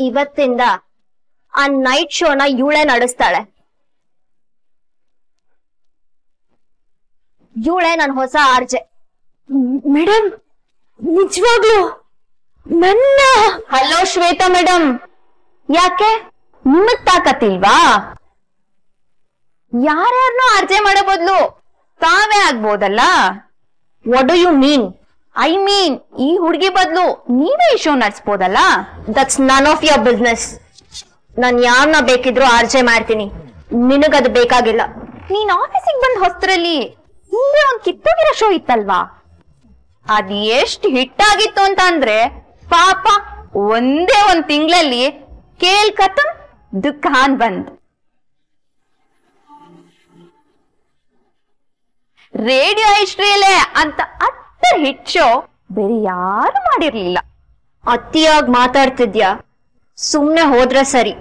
ಇವತ್ತಿಂದ ಆ ನೈಟ್ ಶೋನ ಇವಳೇ ನಡೆಸ್ತಾಳೆ. ಇವಳೇ ನನ್ ಹೊಸ ಆರ್ಜೆ. ಮೇಡಮ್ ನಿಜವಾಗ್ಲು ನನ್ನ? ಹಲೋ ಶ್ವೇತಾ ಮೇಡಮ್, ಯಾಕೆ ನಿಮಗ್ ತಾಕತ್ತಿಲ್ವಾ? ಯಾರ್ಯಾರನ್ನೋ ಆರ್ಜೆ ಮಾಡೋ ಬದ್ಲು ತಾವೇ ಆಗ್ಬೋದಲ್ಲ. What do you mean? I mean ಈ ಹುಡುಗಿ ಬದ್ಲು ನೀವೇ ಈ ಶೋ ನಡೆಸ್ಬೋದಲ್ಲ. That's none of your business. ನಾನ್ ಯಾರನ್ನ ಬೇಕಿದ್ರು ಆರ್ಜೆ ಮಾಡ್ತೀನಿ, ನಿನಗದು ಬೇಕಾಗಿಲ್ಲ. ನೀನ್ ಆಫೀಸಿಗೆ ಬಂದ್ ಹೊಸ್ತರಲ್ಲಿ ಹಿಂದೆ ಒಂದ್ ಕಿತ್ತೋಗಿರೋ ಶೋ ಇತ್ತಲ್ವಾ, ಅದ್ ಎಷ್ಟ್ ಹಿಟ್ ಆಗಿತ್ತು ಅಂತ ಅಂದ್ರೆ ಪಾಪ ಒಂದೇ ಒಂದ್ ತಿಂಗಳಲ್ಲಿ ಕೇಲ್ ಖತಮ್ ದುಕಾನ್ ಬಂದ್. ರೇಡಿಯೋ ಹಿಸ್ಟ್ರಿಯಲ್ಲೇ ಅಂತ ಅಟ್ಟರ್ ಹಿಟ್ ಶೋ ಬೇರೆ ಯಾರು ಮಾಡಿರ್ಲಿಲ್ಲ. ಅತಿಯಾಗಿ ಮಾತಾಡ್ತಿದ್ಯಾ, ಸುಮ್ನೆ ಹೋದ್ರೆ ಸರಿ,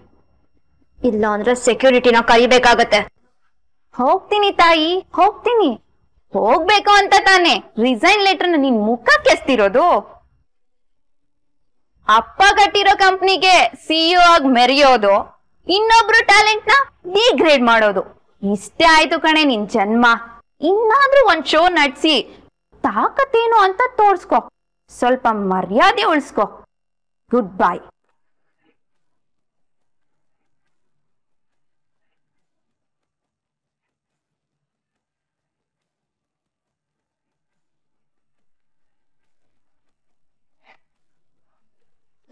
ಇಲ್ಲ ಅಂದ್ರೆ ಸೆಕ್ಯೂರಿಟಿನ ಕರಿಬೇಕಾಗತ್ತೆ. ಹೋಗ್ತೀನಿ ತಾಯಿ, ಹೋಗ್ತೀನಿ. ಹೋಗ್ಬೇಕು ಅಂತ ತಾನೆ ರಿಸೈನ್ ಲೆಟರ್ನ ನಿನ್ ಮುಖಕ್ಕೆ ಎಸ್ತಿರೋದು. ಅಪ್ಪ ಕಟ್ಟಿರೋ ಕಂಪ್ನಿಗೆ ಸಿಇಒ ಆಗಿ ಮೆರೆಯೋದು, ಇನ್ನೊಬ್ರು ಟ್ಯಾಲೆಂಟ್ ನ ಡಿಗ್ರೇಡ್ ಮಾಡೋದು, ಇಷ್ಟೇ ಆಯ್ತು ಕಣೆ ನಿನ್ ಜನ್ಮ. ಇನ್ನಾದ್ರೂ ಒಂದ್ ಶೋ ನಡ್ಸಿ ತಾಕತ್ತೇನು ಅಂತ ತೋರ್ಸ್ಕೊ, ಸ್ವಲ್ಪ ಮರ್ಯಾದೆ ಉಳಿಸ್ಕೊ. Good bye.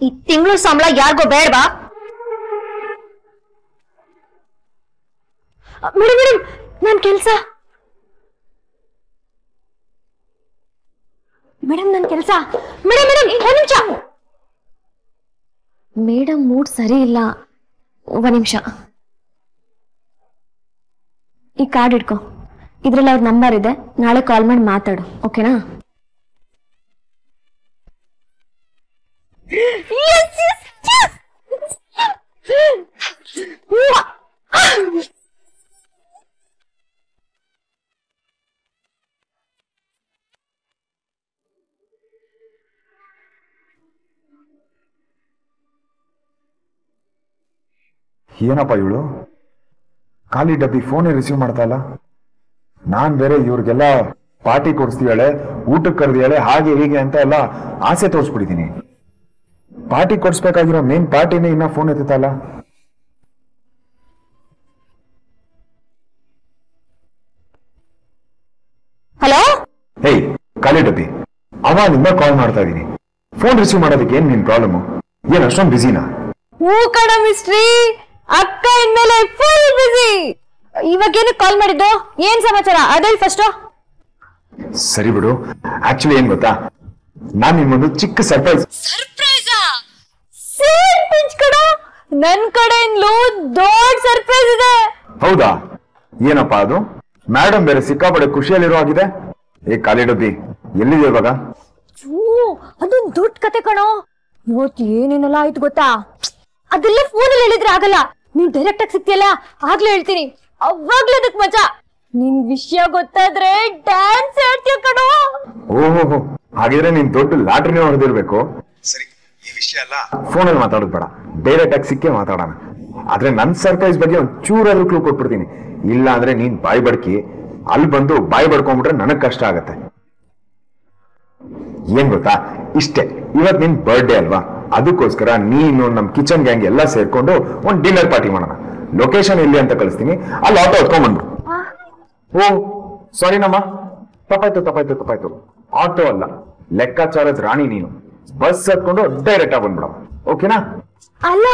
ಈ ತಿಂಗಳು ಸಂಬಳ ಯಾರಿಗೋ ಬೇಡವಾ? ಮೇಡಮ್ ಮೇಡಮ್ ನನ್ ಕೆಲ್ಸ. ಮೇಡಮ್ ನನ್ ಕೆಲ್ಸ. ಮೇಡಮ್ ಮೇಡಮ್ ಒಂದ್ ನಿಮಿಷ. ಮೇಡಮ್ ಮೂಡ್ ಸರಿ ಇಲ್ಲ, ಒಂದ್ ನಿಮಿಷ. ಈ ಕಾರ್ಡ್ ಇಟ್ಕೋ, ಇದ್ರಲ್ಲಿ ಅವ್ರ ನಂಬರ್ ಇದೆ, ನಾಳೆ ಕಾಲ್ ಮಾಡಿ ಮಾತಾಡು, ಓಕೆನಾ? ಏನಪ್ಪ ಇವಳು ಖಾಲಿ ಡಬ್ಬಿ ಫೋನೇ ರಿಸೀವ್ ಮಾಡ್ತಾ ಇಲ್ಲ. ನಾನ್ ಬೇರೆ ಇವ್ರಿಗೆಲ್ಲ ಪಾರ್ಟಿ ಕೊಡಿಸ್ತೀಯಾಳೆ, ಊಟಕ್ಕೆ ಕರೆದಿಯಾಳೆ, ಹಾಗೆ ಹೀಗೆ ಅಂತ ಎಲ್ಲ ಆಸೆ ತೋರಿಸ್ಬಿಟ್ಟಿದ್ದೀನಿ. ಪಾರ್ಟಿ ಕೊಡಿಸ್ಬೇಕಾಗಿರೋ ಮೇನ್ ಪಾರ್ಟಿನೇ ಇನ್ನ ಫೋನ್ ಎತ್ತಲ್ಲ. ಹಲೋ, ಹೇಯ್ ಖಾಲಿ ಡಬ್ಬಿ, ಅವಾಗಿಂದ ಕಾಲ್ ಮಾಡ್ತಾ ಇದೀನಿ, ಫೋನ್ ರಿಸೀವ್ ಮಾಡೋದಕ್ಕೆ ಏನ್ ನಿನ್ ಪ್ರಾಬ್ಲಮ್? ಏನ್ ಅಷ್ಟೊಂದು ಬಿಸಿನಾ? ಹೂ ಕಣ ಮಿಸ್ಟ್ರಿ, ಅಕ್ಕ ಇನ್ಮೇಲೆ ಫುಲ್ ಬಿಸಿ. ಇವಾಗೇನು ಕಾಲ್ ಮಾಡಿದ್ದು? ಏನ್ ಸಮಾಚಾರ ಅದೇ ಫಸ್ಟ್. ಸರಿ ಬಿಡು, ಆಕ್ಚುಲಿ ಏನ್ ಗೊತ್ತಾ, ನಾನ್ ನಿಮ್ಮೊಂದು ಚಿಕ್ಕ ಸರ್ಪ್ರೈಸ್. ನನ್ ಕಡೆಯಿಂದಲೂ ದೊಡ್ಡ ಸರ್ಪ್ರೈಸ್ ಇದೆ. ಹೌದಾ? ಏನಪ್ಪಾ ಅದು? ಮೇಡಮ್ ಬೇರೆ ಸಿಕ್ಕಾಪಡೆ ಖುಷಿಯಲ್ಲಿರೋ ಆಗಿದೆ. ಏ ಖಾಲಿ ಡಬ್ಬಿ, ಎಲ್ಲಿದೆ ಇವಾಗ? ಅದೊಂದು ದೊಡ್ಡ ಕತೆ ಕಣೋ. ಇವತ್ತು ಏನೇನೆಲ್ಲ ಆಯ್ತು ಗೊತ್ತಾ? ಅದೆಲ್ಲ ಫೋನಲ್ಲಿ ಹೇಳಿದ್ರೆ ಆಗಲ್ಲ, ನೀನ್ ಡೈರೆಕ್ಟ್ ಆಗಿ ಸಿಕ್ತಿಯಲ್ಲ ಆಗ್ಲೇ ಹೇಳ್ತೀನಿ, ಅವಾಗ್ಲೇ ಅದಕ್ ಮಜಾ. ನಿನ್ ವಿಷಯ ಗೊತ್ತಾದ್ರೆ ಡ್ಯಾನ್ಸ್ ಹೇಳ್ತೀಯ ಕಣೋ. ಓಹೋ, ಹಾಗಿದ್ರೆ ನೀನ್ ದೊಡ್ಡ ಲಾಟ್ರಿನೇ ಹೊಡೆದಿರ್ಬೇಕು. ಸರಿ, ಈ ವಿಷಯ ಅಲ್ಲ ಫೋನಲ್ಲಿ ಮಾತಾಡೋದು ಬೇಡ, ಡೈರೆಕ್ಟ್ ಆಗಿ ಸಿಕ್ಕೇ ಮಾತಾಡೋಣ. ಆದ್ರೆ ನನ್ ಸರ್ಪ್ರೈಸ್ ಬಗ್ಗೆ ಒಂದ್ ಚೂರಾದ್ರೂ ಕ್ಲೂ ಕೊಟ್ಬಿಡ್ತೀನಿ, ಇಲ್ಲ ಅಂದ್ರೆ ನೀನ್ ಬಾಯಿ ಬಡ್ಕಿ ಅಲ್ಲಿ ಬಂದು ಬಾಯಿ ಬಡ್ಕೊಂಡ್ಬಿಟ್ರೆ ನನಗ್ ಕಷ್ಟ ಆಗತ್ತೆ. ಏನ್ ಗೊತ್ತಾ, ಇಷ್ಟೇ, ಇವತ್ ನಿನ್ ಬರ್ಡೇ ಅಲ್ವಾ, ಅದಕ್ಕೋಸ್ಕರ ನೀನು ನಮ್ ಕಿಚನ್ ಗ್ಯಾಂಗ್ ಎಲ್ಲ ಸೇರ್ಕೊಂಡು ಒಂದ್ ಡಿನ್ನರ್ ಪಾರ್ಟಿ ಮಾಡೋಣ. ಲೊಕೇಶನ್ ಎಲ್ಲಿ ಅಂತ ಕಳಿಸ್ತೀನಿ, ಅಲ್ಲಿ ಆಟೋ ಹೊತ್ಕೊಂಡ್ಬಂದ್ರು. ಓ ಸಾರಿ ನಮ್ಮ, ತಪ್ಪಾಯ್ತು. ಆಟೋ ಅಲ್ಲ, ಲೆಕ್ಕಾಚಾರದ ರಾಣಿ ನೀನು. ಬಸ್ ಹತ್ಕೊಂಡು ಡೈರೆಕ್ಟ್ ಆಗಿ ಬಂದ್ಬಿಡ, ಓಕೆನಾ? ಅಲ್ಲ,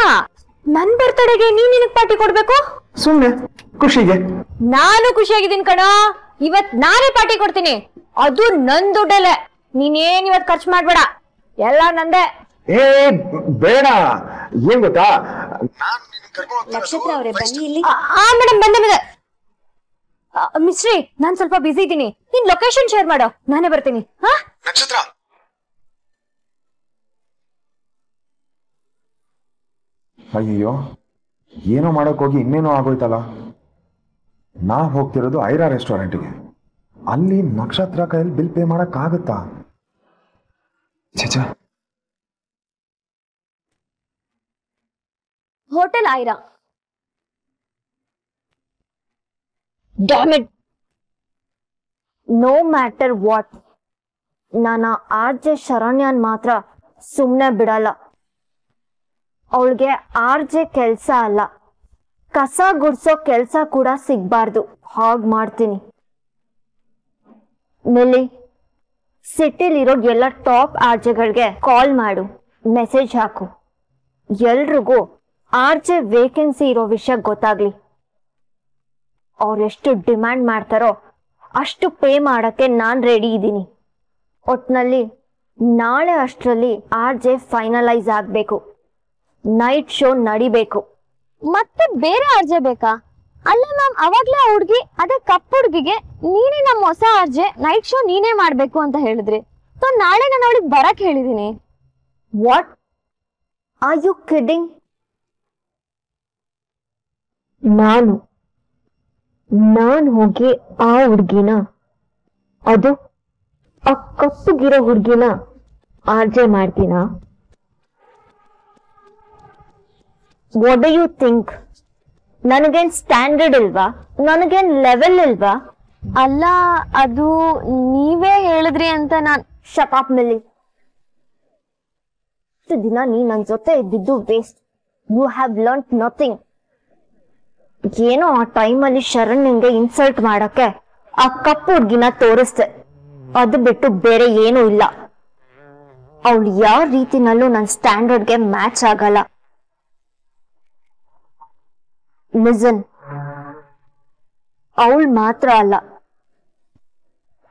ನನ್ ಬರ್ತಡೆಗೆ ನೀನ್ ನಿನಗ್ ಪಾರ್ಟಿ ಕೊಡ್ಬೇಕು? ಸುಮ್ನೆ ಖುಷಿಗೆ. ನಾನು ಖುಷಿಯಾಗಿದ್ದೀನಿ ಕಣ, ಇವತ್ ನಾನೇ ಪಾರ್ಟಿ ಕೊಡ್ತೀನಿ, ಅದು ನನ್ ದುಡ್ಡಲ್ಲೇ. ನೀನೇನ್ ಇವತ್ ಖರ್ಚು ಮಾಡ್ಬೇಡ, ಎಲ್ಲ ನಂದೇ. ಏ ಬೇಡ, ಏನ್ ಗೊತ್ತಾ, ನಕ್ಷತ್ರ ಅವರೇ ಬನ್ನಿ ಇಲ್ಲಿ. ಮೇಡಮ್ ಬಂದೆ. ಮಿಸ್ಟ್ರಿ, ನಾನ್ ಸ್ವಲ್ಪ ಬಿಸಿ ಇದ್ದೀನಿ, ನೀನ್ ಲೊಕೇಶನ್ ಶೇರ್ ಮಾಡೋ, ನಾನೇ ಬರ್ತೀನಿ. ನಕ್ಷತ್ರ, ಅಯ್ಯೋ ಏನೋ ಮಾಡಕ್ ಹೋಗಿ ಇನ್ನೇನೋ ಆಗೋಯ್ತಲ್ಲ. ನಾ ಹೋಗ್ತಿರೋದು ಐರಾ ರೆಸ್ಟೋರೆಂಟ್ಗೆ, ಅಲ್ಲಿ ನಕ್ಷತ್ರ ಕೈಯಲ್ಲಿ ಬಿಲ್ ಪೇ ಮಾಡಕ್ ಆಗುತ್ತಾ? ಛೆ, hotel Aira. Damn it, no matter what, ನಾನು ಆರ್ ಜೆ ಶರಣ್ಯನ್ ಮಾತ್ರ ಸುಮ್ಮನೆ ಬಿಡಲ್ಲ. ಅವಳಿಗೆ ಆರ್ ಜೆ ಕೆಲಸ ಅಲ್ಲ, ಕಸ ಗುಡ್ಸೋ ಕೆಲಸ ಕೂಡ ಸಿಗ್ಬಾರ್ದು. ಹಾಗ್ ಮಾಡ್ತೀನಿ. ಮಿಲ್ಲಿ, ಸಿಟಿಲಿರೋ ಎಲ್ಲ ಟಾಪ್ ಆರ್ ಜೆಗಳಿಗೆ ಕಾಲ್ ಮಾಡು, ಮೆಸೇಜ್ ಹಾಕು. ಎಲ್ರಿಗೂ ಆರ್ ಜೆ ವೇಕೆನ್ಸಿ ಇರೋ ವಿಷಯ ಗೊತ್ತಾಗ್ಲಿ. ಅವ್ರೆಷ್ಟು ಡಿಮ್ಯಾಂಡ್ ಮಾಡ್ತಾರೋ ಅಷ್ಟು ಪೇ ಮಾಡಕ್ಕೆ ನಾನ್ ರೆಡಿ ಇದ್ದೀನಿ. ಒಟ್ನಲ್ಲಿ ನಾಳೆ ಅಷ್ಟರಲ್ಲಿ ಆರ್ ಜೆ ಫೈನಲೈಸ್ ಆಗ್ಬೇಕು, ನೈಟ್ ಶೋ ನಡಿಬೇಕು. ಮತ್ತೆ ಬೇರೆ ಆರ್ಜೆ ಬೇಕಾ? ಅಲ್ಲ ಮ್ಯಾಮ್, ಅವಾಗ್ಲೇ ಆ ಹುಡ್ಗಿ, ಅದೇ ಕಪ್ ಹುಡ್ಗಿಗೆ ನೀನೇ ನಮ್ಮ ಹೊಸ ಆರ್ಜೆ, ನೈಟ್ ಶೋ ನೀನೇ ಮಾಡ್ಬೇಕು ಅಂತ ಹೇಳಿದ್ರಿ. ಸೊ ನಾಳೆ ನಾನು ಅವಳಿಗೆ ಬರಕ್ ಹೇಳಿದೀನಿ. What are you kidding? ನಾನು ಹೋಗಿ ಆ ಹುಡ್ಗಿನ, ಅದು ಆ ಕಪ್ಪುಗಿರೋ ಹುಡ್ಗಿನ ಆರ್ಜೆ ಮಾಡ್ತೀನ? What do you think? ನನಗೇನ್ ಸ್ಟ್ಯಾಂಡರ್ಡ್ ಇಲ್ವಾ? ನನಗೇನ್ ಲೆವೆಲ್ ಇಲ್ವಾ? ಅಲ್ಲ, ಅದು ನೀವೇ ಹೇಳಿದ್ರಿ ಅಂತ ನಾನ್. Shut up milli. ಇಷ್ಟು ದಿನ ನೀ ನನ್ ಜೊತೆ ಇದ್ದಿದ್ದು waste. You have learned nothing. ಏನೋ ಆ ಟೈಮಲ್ಲಿ ಶರಣ್ಯಂಗೆ ಇನ್ಸಲ್ಟ್ ಮಾಡಕ್ಕೆ ಆ ಕಪ್ಪು ಹುಡ್ಗಿನ ತೋರಿಸ್ದೆ, ಅದು ಬಿಟ್ಟು ಬೇರೆ ಏನೂ ಇಲ್ಲ. ಅವಳು ಯಾವ ರೀತಿನಲ್ಲೂ ನನ್ನ ಸ್ಟ್ಯಾಂಡರ್ಡ್ಗೆ ಮ್ಯಾಚ್ ಆಗಲ್ಲ. ಲಿಸನ್, ಅವಳು ಮಾತ್ರ ಅಲ್ಲ,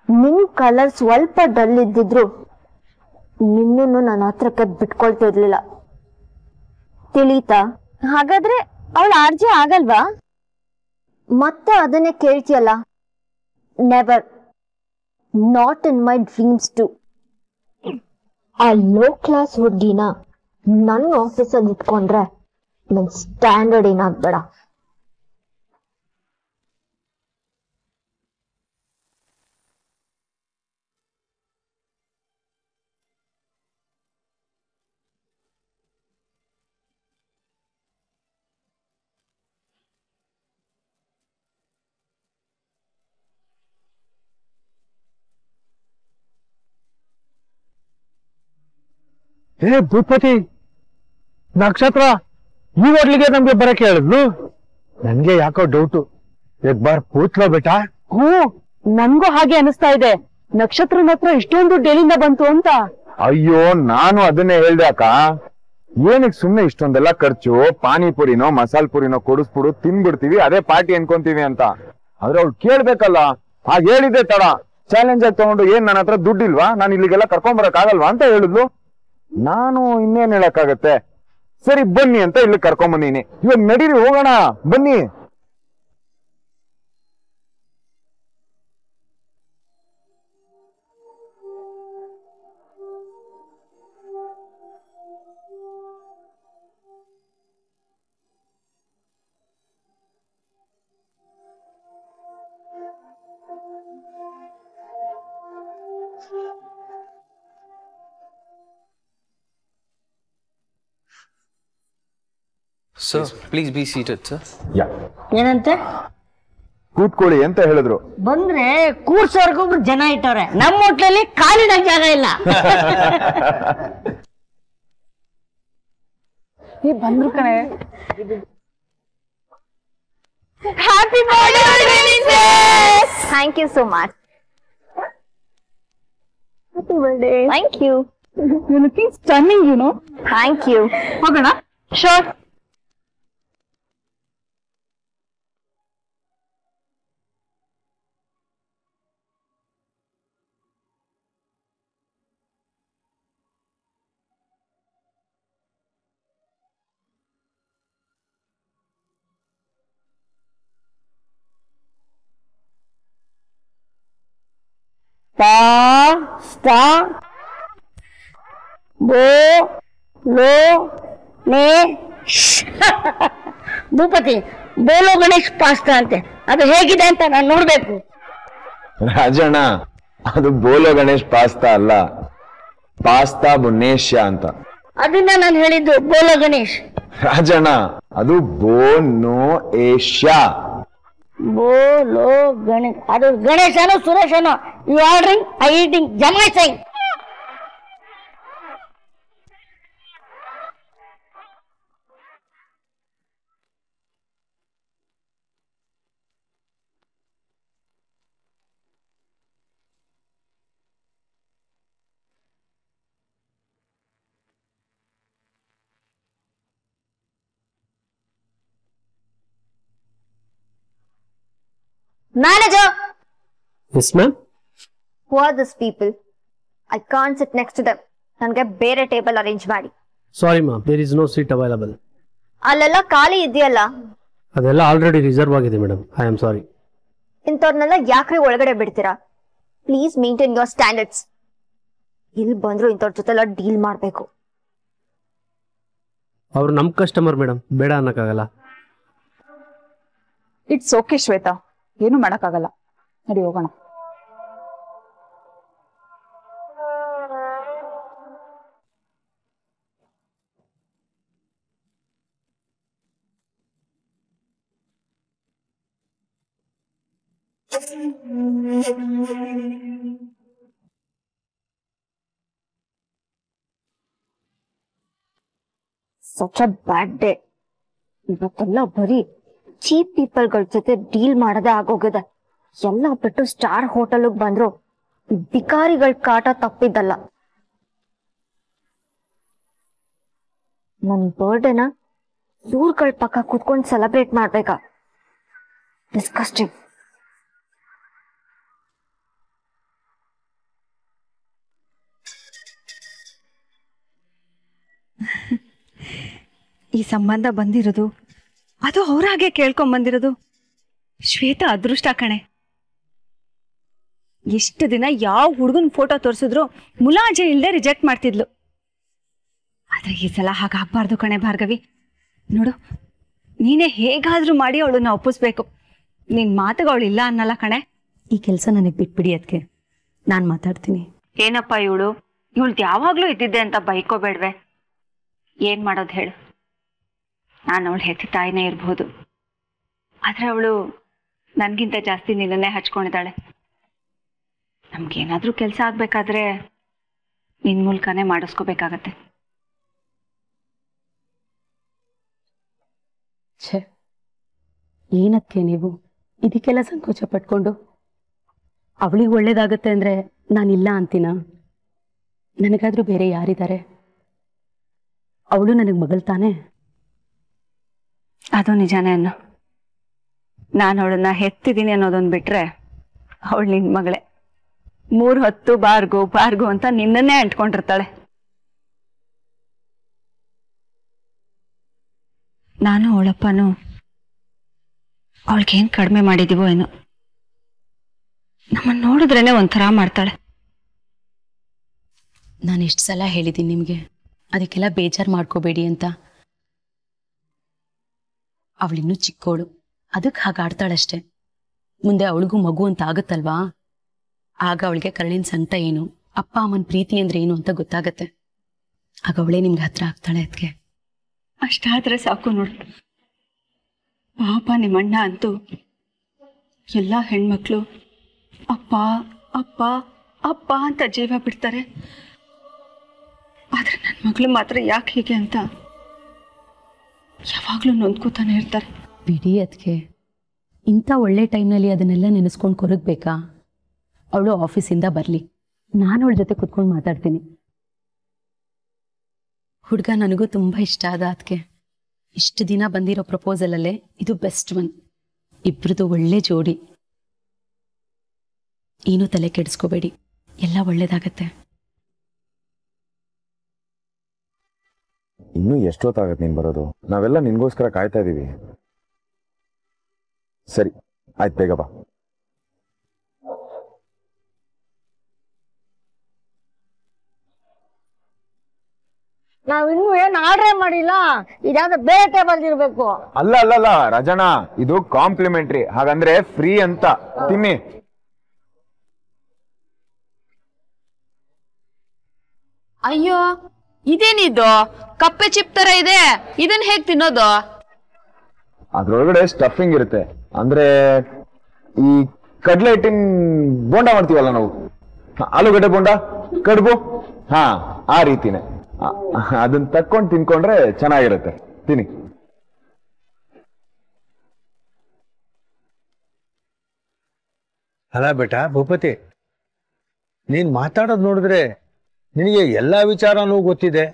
ನಿನ್ ಕಲರ್ ಸ್ವಲ್ಪ ಡಲ್ ಇದ್ದಿದ್ರು ನಿನ್ನನ್ನು ನನ್ನ ಹತ್ರಕ್ಕೆ ಬಿಟ್ಕೊಳ್ತಿರ್ಲಿಲ್ಲ. ತಿಳಿತಾ? ಹಾಗಾದ್ರೆ ಅವಳು ಆರ್ಜೆ ಆಗಲ್ವಾ? ಮತ್ತೆ ಅದನ್ನೇ ಕೇಳ್ತಿಯಲ್ಲ. Never, not in my dreams too. ಆ ಲೋ ಕ್ಲಾಸ್ ಹುಡ್ಗಿನ ನನ್ನ ಆಫೀಸಲ್ಲಿ ಇಟ್ಕೊಂಡ್ರೆ ನನ್ ಸ್ಟ್ಯಾಂಡರ್ಡ್ ಏನಾಗ್ಬೇಡ. ಏ ಭೂಪತಿ, ನಕ್ಷತ್ರ ಈ ಹೋಟ್ಲಿಗೆ ನಮ್ಗೆ ಬರಕ್ಕೆ ಹೇಳಿದ್ಲು. ನನ್ಗೆ ಯಾಕೋ ಡೌಟು, ಎಕ್ ಬಾರ್ ಪೂತ್ಲೋ ಬೇಟಾ. ನನ್ಗೂ ಹಾಗೆ ಅನಿಸ್ತಾ ಇದೆ, ನಕ್ಷತ್ರನ ಹತ್ರ ಇಷ್ಟೊಂದು ದುಡ್ಡು ಎಲ್ಲಿಂದ ಬಂತು ಅಂತ. ಅಯ್ಯೋ, ನಾನು ಅದನ್ನೇ ಹೇಳ್ದೆ ಅಕ್ಕ. ಏನಕ್ಕೆ ಸುಮ್ನೆ ಇಷ್ಟೊಂದೆಲ್ಲ ಖರ್ಚು? ಪಾನಿಪುರಿನೋ ಮಸಾಲ್ ಪುರಿನೋ ಕೊಡಿಸ್ಬಿಡು, ತಿನ್ಬಿಡ್ತೀವಿ, ಅದೇ ಪಾರ್ಟಿ ಅನ್ಕೊಂತೀವಿ ಅಂತ. ಆದ್ರೆ ಅವ್ಳು ಕೇಳ್ಬೇಕಲ್ಲ. ಹಾಗ ಹೇಳಿದ್ದೆ ತಡ. ಚಾಲೆಂಜ್ ಆಗಿ ತಗೊಂಡು, ಏನ್ ನನ್ನ ಹತ್ರ ದುಡ್ಡಿಲ್ವಾ, ನಾನು ಇಲ್ಲಿಗೆಲ್ಲ ಕರ್ಕೊಂಬರಕ್ ಆಗಲ್ವಾ ಅಂತ ಹೇಳಿದ್ಲು. ನಾನು ಇನ್ನೇನ್ ಹೇಳಕ್ಕಾಗತ್ತೆ, ಸರಿ ಬನ್ನಿ ಅಂತ ಇಲ್ಲಿ ಕರ್ಕೊಂಬಂದೀನಿ. ಇವಾಗ ನಡೀರಿ, ಹೋಗೋಣ, ಬನ್ನಿ. Sir, please be seated, sir. ಏನಂತೆ? ಕೂತ್ಕೊಳ್ಳಿ ಅಂತ ಹೇಳಿದ್ರು. ಬಂದ್ರೆ ಕೂರ್ಸೋರ್ಗೊಬ್ರು ಜನ ಇಟ್ಟವ್ರೆ, ನಮ್ಮ ಹೋಟ್ಲಲ್ಲಿ ಕಾಲಿನ ಜಾಗ ಇಲ್ಲ. ಬಂದ್ರು ಕಣೆ. Happy birthday! Thank you so much. Happy birthday. Thank you. You looking stunning, you know. Thank you. ಹೋಗೋಣ? ಶೋರ್. ಪಾ ಸ್ಟಾ ಬೋ ಲೋ ನೇ ಭೂಪತಿ, ಬೋಲೋ ಗಣೇಶ್ ಪಾಸ್ತಾ ಅಂತೆ, ಅದು ಹೇಗಿದೆ ಅಂತ ನಾನು ನೋಡ್ಬೇಕು. ರಾಜಣ್ಣ, ಅದು ಬೋಲೋ ಗಣೇಶ್ ಪಾಸ್ತಾ ಅಲ್ಲ, ಪಾಸ್ತಾ ಬುನ್ನೇಶ್ಯ ಅಂತ. ಅದನ್ನ ನಾನು ಹೇಳಿದ್ದು ಬೋಲೋ ಗಣೇಶ್. ರಾಜಣ್ಣ ಅದು ಬೋನೋ ಏಷ್ಯಾ. ಬೋಲೋ ಗಣೇಶ್ ಅದು ಗಣೇಶನೋ ಸುರೇಶನೋ. ಯು ಆರ್ಡರಿಂಗ್, ಐ ಈಟಿಂಗ್, ಜಮಾಯಿಸಿಂಗ್. Manager! Yes, ma'am. Who are these people? I can't sit next to them. ನನಗೆ ಬೇರೆ ಟೇಬಲ್ ಅರೇಂಜ್ ಮಾಡಿ. Sorry, ma'am. There is no seat available. ಅಲ್ಲೆಲ್ಲ ಖಾಲಿ ಇದೆಯಲ್ಲ. ಅದೆಲ್ಲ ಆಲ್ರೆಡಿ ರಿಸರ್ವ್ ಆಗಿದೆ ಮೇಡಮ್. I am sorry. ಇಂಥವ್ರನ್ನೆಲ್ಲ ಯಾಕ್ರಿ ಒಳಗಡೆ ಬಿಡ್ತೀರಾ? Please maintain your standards. ಇಲ್ಲಿ ಬಂದ್ರು ಇಂಥವ್ರ ಜೊತೆಲ್ಲ ಡೀಲ್ ಮಾಡಬೇಕು. ಅವ್ರು ನಮ್ಮ ಕಸ್ಟಮರ್ ಮೇಡಮ್, ಬೇಡ ಅನ್ನಕ್ಕಾಗಲ್ಲ. ಇಟ್ಸ್ ಓಕೆ ಶ್ವೇತಾ, ಏನು ಮಾಡಕ್ಕಾಗಲ್ಲ. ನಡಿ ಹೋಗೋಣ. Such a bad day. ಇವತ್ತೆಲ್ಲ ಬರೀ ಚೀಪ್ ಪೀಪಲ್ಗಳ ಜೊತೆ ಡೀಲ್ ಮಾಡದೆ ಆಗೋಗಿದೆ. ಎಲ್ಲ ಬಿಟ್ಟು ಸ್ಟಾರ್ ಹೋಟೆಲ್ಗೆ ಬಂದ್ರು ಬಿಕಾರಿಗಳ ಕಾಟ ತಪ್ಪಿದ್ದಲ್ಲ. ನನ್ ಬರ್ಡೇನ ಇವ್ರಗಳ ಪಕ್ಕ ಕೂತ್ಕೊಂಡು ಸೆಲೆಬ್ರೇಟ್ ಮಾಡ್ಬೇಕಾ? ಡಿಸ್ಕಸ್ಟಿಂಗ್. ಈ ಸಂಬಂಧ ಬಂದಿರೋದು, ಅದು ಅವ್ರ ಹಾಗೆ ಕೇಳ್ಕೊಂಡ್ ಬಂದಿರೋದು ಶ್ವೇತಾ ಅದೃಷ್ಟ ಕಣೆ. ಎಷ್ಟು ದಿನ ಯಾವ ಹುಡುಗನ ಫೋಟೋ ತೋರಿಸಿದ್ರು ಮುಲಾಜೆ ಇಲ್ಲದೆ ರಿಜೆಕ್ಟ್ ಮಾಡ್ತಿದ್ಲು. ಆದ್ರೆ ಈ ಸಲ ಹಾಗಾಗ್ಬಾರ್ದು ಕಣೆ ಭಾರ್ಗವಿ. ನೋಡು, ನೀನೇ ಹೇಗಾದ್ರೂ ಮಾಡಿ ಅವಳನ್ನ ಒಪ್ಪಿಸ್ಬೇಕು. ನಿನ್ ಮಾತುಗ ಅವಳು ಇಲ್ಲ ಅನ್ನಲ್ಲ ಕಣೆ. ಈ ಕೆಲಸ ನನಗೆ ಬಿಟ್ಬಿಡಿ, ಅದಕ್ಕೆ ನಾನು ಮಾತಾಡ್ತೀನಿ. ಏನಪ್ಪ ಇವಳು ಯಾವಾಗ್ಲೂ ಇದ್ದಿದ್ದೆ ಅಂತ ಬೈಕೋಬೇಡ್ವೆ. ಏನ್ ಮಾಡೋದು ಹೇಳು? ನಾನು ಅವಳು ಹೆತ್ತ ತಾಯಿನೇ ಇರ್ಬೋದು, ಆದ್ರೆ ಅವಳು ನನ್ಗಿಂತ ಜಾಸ್ತಿ ನಿನ್ನನ್ನೇ ಹಚ್ಕೊಂಡಿದ್ದಾಳೆ. ನಮ್ಗೇನಾದ್ರೂ ಕೆಲಸ ಆಗ್ಬೇಕಾದ್ರೆ ನಿನ್ ಮೂಲಕನೇ ಮಾಡಿಸ್ಕೋಬೇಕಾಗತ್ತೆ. ಛೇ, ಏನಕ್ಕೆ ನೀವು ಇದಕ್ಕೆಲ್ಲ ಸಂಕೋಚ ಪಟ್ಕೊಂಡು? ಅವಳಿಗೆ ಒಳ್ಳೇದಾಗತ್ತೆ ಅಂದ್ರೆ ನಾನಿಲ್ಲ ಅಂತೀನ? ನನಗಾದ್ರೂ ಬೇರೆ ಯಾರಿದ್ದಾರೆ? ಅವಳು ನನಗೆ ಮಗಳ್ತಾನೆ. ಅದು ನಿಜಾನೇ ಅನ್ನು. ನಾನು ಅವಳನ್ನ ಹೆತ್ತಿದ್ದೀನಿ ಅನ್ನೋದೊಂದು ಬಿಟ್ರೆ ಅವಳು ನಿನ್ ಮಗಳೇ. 3 ಹೊತ್ತು ಬಾರ್ಗು ಬಾರ್ಗು ಅಂತ ನಿನ್ನನ್ನೇ ಅಂಟ್ಕೊಂಡಿರ್ತಾಳೆ. ನಾನು ಅವಳಪ್ಪನು ಅವಳಿಗೇನ್ ಕಡಿಮೆ ಮಾಡಿದೀವೋ ಏನೋ, ನಮ್ಮನ್ನ ನೋಡಿದ್ರೇನೆ ಒಂಥರ ಮಾಡ್ತಾಳೆ. ನಾನು ಎಷ್ಟು ಸಲ ಹೇಳಿದ್ದೀನಿ ನಿಮಗೆ ಅದಕ್ಕೆಲ್ಲ ಬೇಜಾರು ಮಾಡ್ಕೋಬೇಡಿ ಅಂತ. ಅವಳಿನ್ನೂ ಚಿಕ್ಕೋಳು, ಅದಕ್ಕೆ ಹಾಗಾಡ್ತಾಳಷ್ಟೆ. ಮುಂದೆ ಅವಳಿಗೂ ಮಗು ಅಂತ ಆಗುತ್ತಲ್ವಾ, ಆಗ ಅವಳಿಗೆ ಕರಳಿನ ಸಂಕಟ ಏನು, ಅಪ್ಪ ಅಮ್ಮನ ಪ್ರೀತಿ ಅಂದ್ರೆ ಏನು ಅಂತ ಗೊತ್ತಾಗತ್ತೆ. ಆಗ ಅವಳೇ ನಿಮ್ಗೆ ಹತ್ರ ಆಗ್ತಾಳೆ. ಅದಕ್ಕೆ ಅಷ್ಟಾದ್ರೆ ಸಾಕು ನೋಡು. ಪಾಪ ನಿಮ್ಮಣ್ಣ ಅಂತೂ ಎಲ್ಲ ಹೆಣ್ಮಕ್ಳು ಅಪ್ಪ ಅಪ್ಪ ಅಪ್ಪ ಅಂತ ಜೀವ ಬಿಡ್ತಾರೆ. ಆದ್ರೆ ನನ್ನ ಮಗಳು ಮಾತ್ರ ಯಾಕೆ ಹೀಗೆ ಅಂತ ಯಾವಾಗ್ಲೂ ನೊಂದ್ಕೋತಾನೆ ಇರ್ತಾರೆ. ಬಿಡಿ, ಅದಕ್ಕೆ ಇಂಥ ಒಳ್ಳೆ ಟೈಮ್ನಲ್ಲಿ ಅದನ್ನೆಲ್ಲ ನೆನೆಸ್ಕೊಂಡು ಕೊರಗಬೇಕಾ? ಅವಳು ಆಫೀಸಿಂದ ಬರಲಿ, ನಾನು ಅವಳ ಜೊತೆ ಕುತ್ಕೊಂಡು ಮಾತಾಡ್ತೀನಿ. ಹುಡುಗ ನನಗೂ ತುಂಬ ಇಷ್ಟ ಆದ. ಅದಕ್ಕೆ ಇಷ್ಟು ದಿನ ಬಂದಿರೋ ಪ್ರಪೋಸಲಲ್ಲೇ ಇದು ಬೆಸ್ಟ್ ಒನ್. ಇಬ್ರದ್ದು ಒಳ್ಳೆ ಜೋಡಿ. ಏನೂ ತಲೆ ಕೆಡಿಸ್ಕೋಬೇಡಿ, ಎಲ್ಲ ಒಳ್ಳೇದಾಗತ್ತೆ. ಇನ್ನೂ ಎಷ್ಟೊತ್ತಾಗತ್ತೆ ನೀನ್ ಬರೋದು? ನಾವೆಲ್ಲ ನಿನ್ಗೋಸ್ಕರ ಕಾಯ್ತಾ ಇದೀವಿ. ಸರಿ ಆಯ್ತು, ಬೇಗ ಬಾ. ನಾವಿನ್ನೂ ಏನು ಆರ್ಡ್ರೇ ಮಾಡಿಲ್ಲ. ಇದಾದ್ರೆ ಬೇರೆ ಟೇಬಲ್ ಇರ್ಬೇಕು. ಅಲ್ಲ ಅಲ್ಲ ಅಲ್ಲ ರಾಜಣ್ಣ, ಇದು ಕಾಂಪ್ಲಿಮೆಂಟ್ರಿ, ಹಾಗಂದ್ರೆ ಫ್ರೀ ಅಂತ. ತಿನ್ನಿ. ಅಯ್ಯೋ, ಇದೇನಿದು ಕಪ್ಪೆ ಚಿಪ್ ತರ ಇದೆ, ಇದನ್ನ ಹೇಗ್ ತಿನ್ನೋದು? ಅದ್ರೊಳಗಡೆ ಸ್ಟಫಿಂಗ್ ಇರುತ್ತೆ. ಅಂದ್ರೆ ಈ ಕಡ್ಲೆ ಹಿಟ್ಟಿನ ಬೋಂಡ ಮಾಡ್ತೀವಲ್ಲ ನಾವು, ಆಲೂಗಡ್ಡೆ ಬೋಂಡ, ಕಡುಬು, ಹಾ ಆ ರೀತಿನೇ. ಅದನ್ನ ತಕ್ಕೊಂಡು ತಿನ್ಕೊಂಡ್ರೆ ಚೆನ್ನಾಗಿರುತ್ತೆ. ತಿನ್ನಿ. ಅಲ್ಲ ಬೇಟ ಭೂಪತಿ, ನೀನ್ ಮಾತಾಡೋದು ನೋಡಿದ್ರೆ ನಿನಗೆ ಎಲ್ಲಾ ವಿಚಾರನೂ ಗೊತ್ತಿದೆ.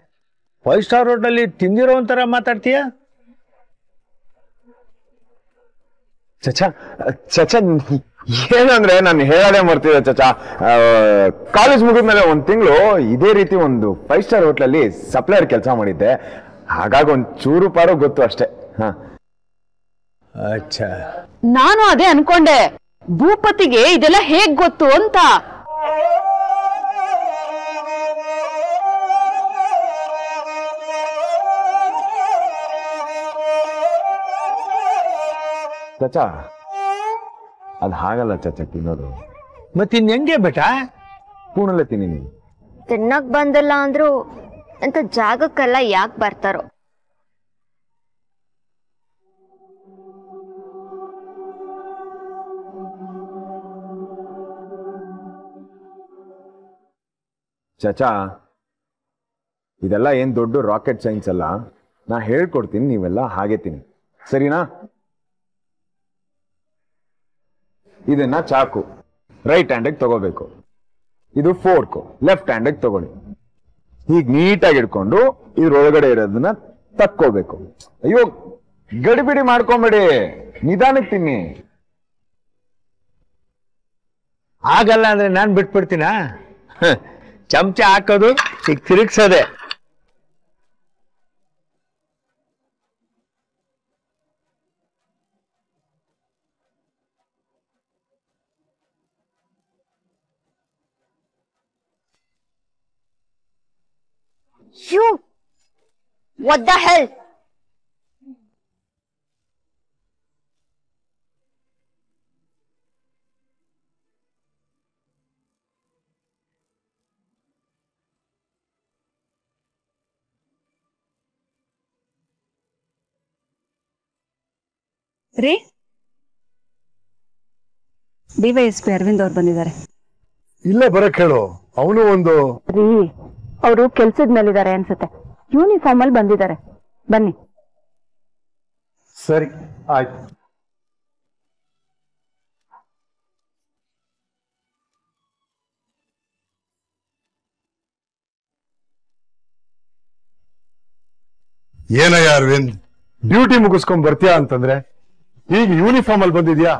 5 ಸ್ಟಾರ್ ಹೋಟೆಲ್ ತಿಂದಿರೋ ಒಂಥರ ಮಾತಾಡ್ತೀಯ. ಚಚಾ ಚಚಾ ಏನಂದ್ರೆ ನಾನು ಹೇಳೋದೇ ಮರ್ತಿದ್ದೆ ಚಚಾ. ಕಾಲೇಜ್ ಮುಗಿದ್ಮೇಲೆ 1 ತಿಂಗಳು ಇದೇ ರೀತಿ ಒಂದು 5 ಸ್ಟಾರ್ ಹೋಟ್ಲಲ್ಲಿ ಸಪ್ಲೈಯರ್ ಕೆಲಸ ಮಾಡಿದ್ದೆ. ಹಾಗಾಗಿ ಒಂದ್ ಚೂರು ಪಾರು ಗೊತ್ತು ಅಷ್ಟೇ. ಹಾ ಅಚ್ಚಾ, ನಾನು ಅದೇ ಅನ್ಕೊಂಡೆ, ಭೂಪತಿಗೆ ಇದೆಲ್ಲ ಹೇಗ್ ಗೊತ್ತು ಅಂತ. ಚಚಾ ಅದ್ ಹಾಗಲ್ಲ ಚಚಾ ತಿನ್ನೋದು. ಮತ್ತಿನ್ ಹೆಂಗೆ ಬೇಟ? ಸ್ಪೂನಲ್ಲೇ ತಿನ್ನಿ ನೀವು. ತಿನ್ನಕ್ ಬಂದಿಲ್ಲ ಅಂದ್ರು ಅಂತ ಜಾಗಕ್ಕೆಲ್ಲ ಯಾಕೆ ಬರ್ತಾರೋ? ಚಚಾ ಇದೆಲ್ಲ ಏನ್ ದೊಡ್ಡ ರಾಕೆಟ್ ಸೈನ್ಸ್ ಅಲ್ಲ. ನಾ ಹೇಳ್ಕೊಡ್ತೀನಿ, ನೀವೆಲ್ಲ ಹಾಗೆ ತಿನ್ನಿ, ಸರಿನಾ? ಇದನ್ನ ಚಾಕು ರೈಟ್ ಹ್ಯಾಂಡಿಗೆ ತಗೋಬೇಕು. ಇದು ಫೋರ್ಕ್ ಲೆಫ್ಟ್ ಹ್ಯಾಂಡಿಗೆ ತಗೊಳ್ಳಿ. ಹೀಗೆ ನೀಟಾಗಿ ಇಟ್ಕೊಂಡು ಇದ್ರೊಳಗಡೆ ಇರೋದನ್ನ ತಕ್ಕೋಬೇಕು. ಅಯ್ಯೋ ಗಡಿಬಿಡಿ ಮಾಡ್ಕೊಂಬೇಡಿ, ನಿಧಾನಕ್ಕೆ ತಿನ್ನಿ. ಆಗಲ್ಲ ಅಂದ್ರೆ ನಾನ್ ಬಿಟ್ಬಿಡ್ತೀನ? ಚಮಚ ಹಾಕೋದು ಈಗ ತಿರುಗ್ಸೋದೆ. You! What the hell? ರೀ, ಡಿವೈಎಸ್ಪಿ ಅರವಿಂದ್ ಅವ್ರು ಬಂದಿದ್ದಾರೆ. ಇಲ್ಲೇ ಬರಕ್ ಹೇಳು. ಅವನು ಒಂದು ರೀ, ಅವರು ಕೆಲ್ಸದ ಮೇಲಿದ್ದಾರೆ ಅನ್ಸುತ್ತೆ. ಯೂನಿಫಾರ್ಮ್ ಅಲ್ಲಿ ಬಂದಿದ್ದಾರೆ. ಬನ್ನಿ. ಸರಿ ಆಯ್ತು. ಏನಯ್ಯ ಅರವಿಂದ್, ಡ್ಯೂಟಿ ಮುಗಿಸ್ಕೊಂಡ್ ಬರ್ತೀಯಾ ಅಂತಂದ್ರೆ ಈಗ ಯೂನಿಫಾರ್ಮ್ ಅಲ್ಲಿ ಬಂದಿದ್ಯಾ?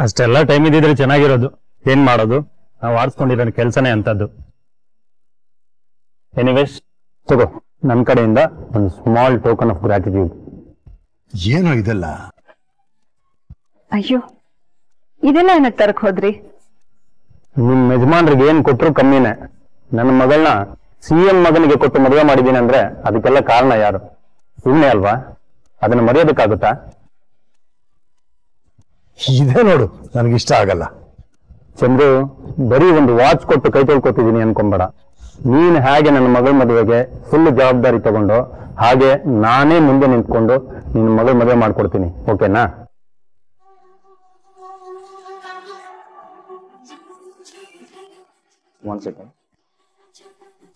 ಅಷ್ಟೆಲ್ಲ ಟೈಮ್ ಇದ್ದಿದ್ರೆ ಚೆನ್ನಾಗಿರೋದು. ಏನ್ ಮಾಡೋದು, ನಾವು ಆಡ್ಸ್ಕೊಂಡಿರೋ ಕೆಲಸನೇ ಅಂತದ್ದು. ಎನಿವೇಸ್ ತಗೋ, ನನ್ನ ಕಡೆಯಿಂದ ಒಂದು ಸ್ಮಾಲ್ ಟೋಕನ್ ಆಫ್ ಗ್ರಾಟಿಟ್ಯೂಡ್. ಏನೋ ಇದೆಲ್ಲ? ಅಯ್ಯೋ, ಇದೆಲ್ಲ ಏನಕ್ಕೆ ತರಕ್ ಹೋದ್ರಿ? ನಿಮ್ ಯಜಮಾನ್ರಿಗೆ ಏನ್ ಕೊಟ್ರು ಕಮ್ಮಿನೇ. ನನ್ನ ಮಗಳನ್ನ CM ಮಗನಿಗೆ ಕೊಟ್ಟು ಮದುವೆ ಮಾಡಿದ್ದೀನಿ ಅಂದ್ರೆ ಅದಕ್ಕೆಲ್ಲ ಕಾರಣ ಯಾರು? ಸುಮ್ಮನೆ ಅಲ್ವಾ? ಅದನ್ನ ಮರೆಯೋದಕ್ಕಾಗುತ್ತಾ? ಇದೇ ನೋಡು, ನನಗಿಷ್ಟ ಆಗಲ್ಲ. ಚಂದ್ರು, ಬರೀ ಒಂದು ವಾಚ್ ಕೊಟ್ಟು ಕೈ ತೊಳ್ಕೊತಿದ್ದೀನಿ ಅನ್ಕೊಂಬೇಡ. ನೀನ್ ಹಾಗೆ ನನ್ನ ಮಗಳ ಮದುವೆಗೆ ಫುಲ್ ಜವಾಬ್ದಾರಿ ತಗೊಂಡು ಹಾಗೆ ನಾನೇ ಮುಂದೆ ನಿಂತ್ಕೊಂಡು ನಿನ್ನ ಮಗಳ ಮದುವೆ ಮಾಡ್ಕೊಡ್ತೀನಿ. ಓಕೆನಾ? One second.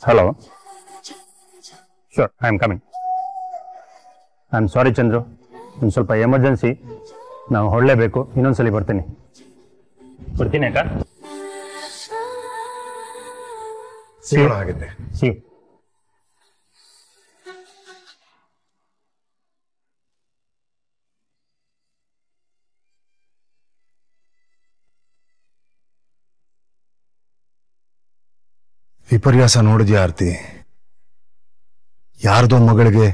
Hello, sure, I am coming. I am ಸಾರಿ ಚಂದ್ರು, ಒಂದು ಸ್ವಲ್ಪ ಎಮರ್ಜೆನ್ಸಿ, ನಾವು ಹೊರಡಲೇಬೇಕು. ಇನ್ನೊಂದ್ಸಲಿ ಬರ್ತೀನಿ. ಬರ್ತೀನಿ ಅಕ್ಕ. ಸಿಗೋಣ ಆಗಿದೆ. ಸಿ ವಿಪರ್ಯಾಸ ನೋಡಿದ್ಯಾ ಆರ್ತಿ? ಯಾರ್ದೋ ಮಗಳಿಗೆ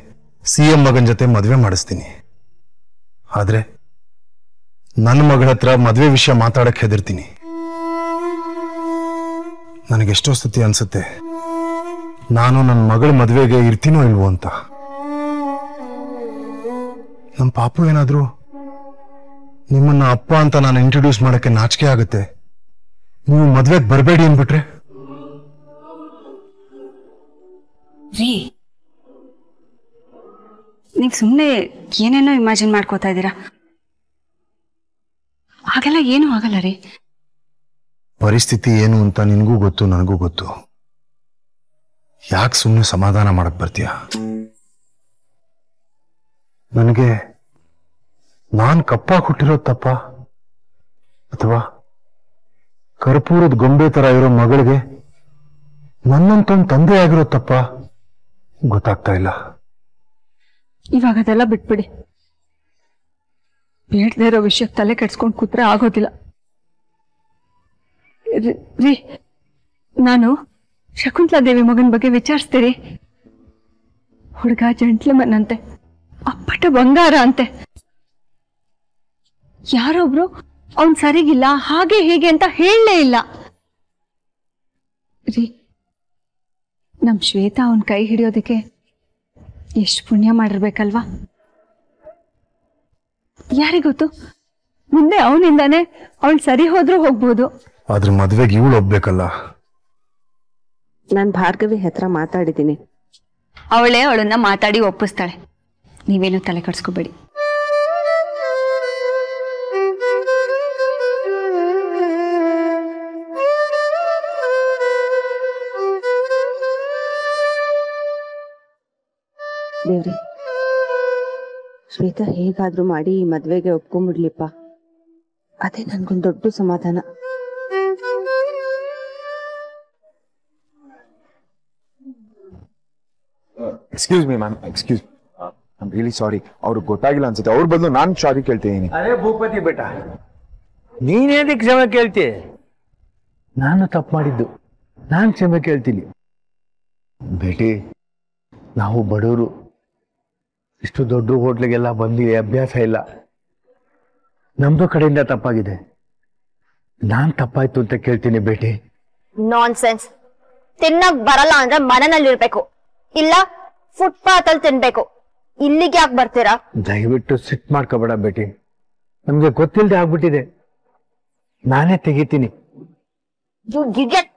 CM ಮಗನ್ ಜೊತೆ ಮದ್ವೆ ಮಾಡಿಸ್ತೀನಿ, ಆದ್ರೆ ನನ್ನ ಮಗಳ ಹತ್ರ ಮದ್ವೆ ವಿಷಯ ಮಾತಾಡಕ್ ಹೆದರ್ತೀನಿ. ನನಗೆಷ್ಟೋ ಸತಿ ಅನ್ಸುತ್ತೆ ನಾನು ನನ್ನ ಮಗಳ ಮದ್ವೆಗೆ ಇರ್ತೀನೋ ಇಲ್ವೋ ಅಂತ. ನಮ್ಮ ಪಾಪು ಏನಾದ್ರು ನಿಮ್ಮನ್ನ ಅಪ್ಪ ಅಂತ ನಾನು ಇಂಟ್ರೊಡ್ಯೂಸ್ ಮಾಡಕ್ಕೆ ನಾಚಿಕೆ ಆಗುತ್ತೆ. ನೀವು ಮದ್ವೆಗೆ ಬರಬೇಡಿ ಅಂದ್ಬಿಟ್ರೆ? ರೀ, ನೀವು ಸುಮ್ಮನೆ ಏನೇನೋ ಇಮ್ಯಾಜಿನ್ ಮಾಡ್ಕೋತಾ ಇದ್ದೀರಾ. ಹಾಗೆಲ್ಲ ಏನೂ ಆಗಲ್ಲ ರೀ. ಪರಿಸ್ಥಿತಿ ಏನು ಅಂತ ನಿನಗೂ ಗೊತ್ತು, ನನಗೂ ಗೊತ್ತು. ಯಾಕೆ ಸುಮ್ಮನೆ ಸಮಾಧಾನ ಮಾಡಕ್ ಬರ್ತೀಯ? ನನಗೆ ನಾನ್ ಕಪ್ಪಾಗಿ ಹುಟ್ಟಿರೋದು ತಪ್ಪ, ಅಥವಾ ಕರ್ಪೂರದ ಗೊಂಬೆ ತರ ಇರೋ ಮಗಳಿಗೆ ನನ್ನಂತ ಒಂದು ತಂದೆ ಆಗಿರೋ ತಪ್ಪ? ಗೊತ್ತಾಗ್ತಾ ಇಲ್ಲ. ಇವಾಗ ಅದೆಲ್ಲ ಬಿಟ್ಬಿಡಿ. ಬೇಡದೇ ಇರೋ ವಿಷಯಕ್ಕೆ ತಲೆ ಕೆಡ್ಸ್ಕೊಂಡು ಕೂತ್ರೆ ಆಗೋದಿಲ್ಲ. ರೀ, ನಾನು ಶಕುಂತಲಾ ದೇವಿ ಮಗನ ಬಗ್ಗೆ ವಿಚಾರಿಸ್ತೀರಿ. ಹುಡುಗ ಜೆಂಟ್ಲ್ಮನ್ ಅಂತೆ, ಅಪ್ಪಟ ಬಂಗಾರ ಅಂತೆ. ಯಾರೊಬ್ರು ಅವನ್ ಸರಿಗಿಲ್ಲ, ಹಾಗೆ ಹೀಗೆ ಅಂತ ಹೇಳಲೇ ಇಲ್ಲ. ರೀ, ನಮ್ ಶ್ವೇತಾ ಅವನ್ ಕೈ ಹಿಡಿಯೋದಕ್ಕೆ ಎಷ್ಟು ಪುಣ್ಯ ಮಾಡಿರ್ಬೇಕಲ್ವಾ? ಯಾರಿಗೊತ್ತು, ಮುಂದೆ ಅವನಿಂದಾನೆ ಅವಳು ಸರಿ ಹೋದ್ರೂ ಹೋಗ್ಬೋದು. ಆದ್ರೆ ಮದ್ವೆಗೆ ಇವಳು ಒಪ್ಬೇಕಲ್ಲ. ನಾನ್ ಭಾರ್ಗವಿ ಹತ್ರ ಮಾತಾಡಿದ್ದೀನಿ. ಅವಳೇ ಅವಳನ್ನ ಮಾತಾಡಿ ಒಪ್ಪಿಸ್ತಾಳೆ. ನೀವೇನು ತಲೆ ಕೆಡಿಸ್ಕೋಬೇಡಿ. ದೇವ್ರಿ, ಶ್ವೇತಾ ಹೇಗಾದ್ರೂ ಮಾಡಿ ಈ ಮದ್ವೆಗೆ ಒಪ್ಕೊಂಡ್ಬಿಡ್ಲಿಪ್ಪ. ಅದೇ ನನ್ಗೊಂದು ದೊಡ್ಡ ಸಮಾಧಾನ. Excuse me ma'am, excuse, I am really sorry. ಅವ್ರಿಗೆ ಗೊತ್ತಾಗಿಲ್ಲ ಅನ್ಸುತ್ತೆ. ಅವ್ರ ಬದಲು ನಾನು ಸಾರಿ ಕೇಳ್ತೀನಿ. ಅರೆ ಭೂಪತಿ ಬೇಟ, ನೀನೇನಕ್ಕೆ ಕ್ಷಮೆ ಕೇಳ್ತಿ? ನಾನು ತಪ್ಪು ಮಾಡಿದ್ದು, ನಾನು ಕ್ಷಮೆ ಕೇಳ್ತೀನಿ. ಬೇಟಿ, ನಾವು ಬಡವರು, ಇಷ್ಟು ದೊಡ್ಡ ಹೋಟ್ಲಿಗೆಲ್ಲ ಬಂದು ಅಭ್ಯಾಸ ಇಲ್ಲ. ನಮ್ದು ಕಡೆಯಿಂದ ತಪ್ಪಾಗಿದೆ. ನಾನ್ ತಪ್ಪಾಯ್ತು ಅಂತ ಕೇಳ್ತೀನಿ ಬೇಟಿ. ನಾನ್ ಸೆನ್ಸ್. ತಿನ್ನಕ್ ಬರಲ್ಲ ಅಂದ್ರೆ ಮನೆಯಲ್ಲಿರ್ಬೇಕು, ಇಲ್ಲ ಫುಟ್ಪಾತ್ ಅಲ್ಲಿ ತಿನ್ಬೇಕು. ಇಲ್ಲಿಗೆ ಯಾಕೆ ಬರ್ತೀರಾ? ದಯವಿಟ್ಟು ಸಿಟ್ ಮಾಡ್ಕೋಬೇಡ ಬೇಟಿ, ನಮ್ಗೆ ಗೊತ್ತಿಲ್ಲದೆ ಆಗ್ಬಿಟ್ಟಿದೆ. ನಾನೇ ತೆಗಿತೀನಿ. You idiot!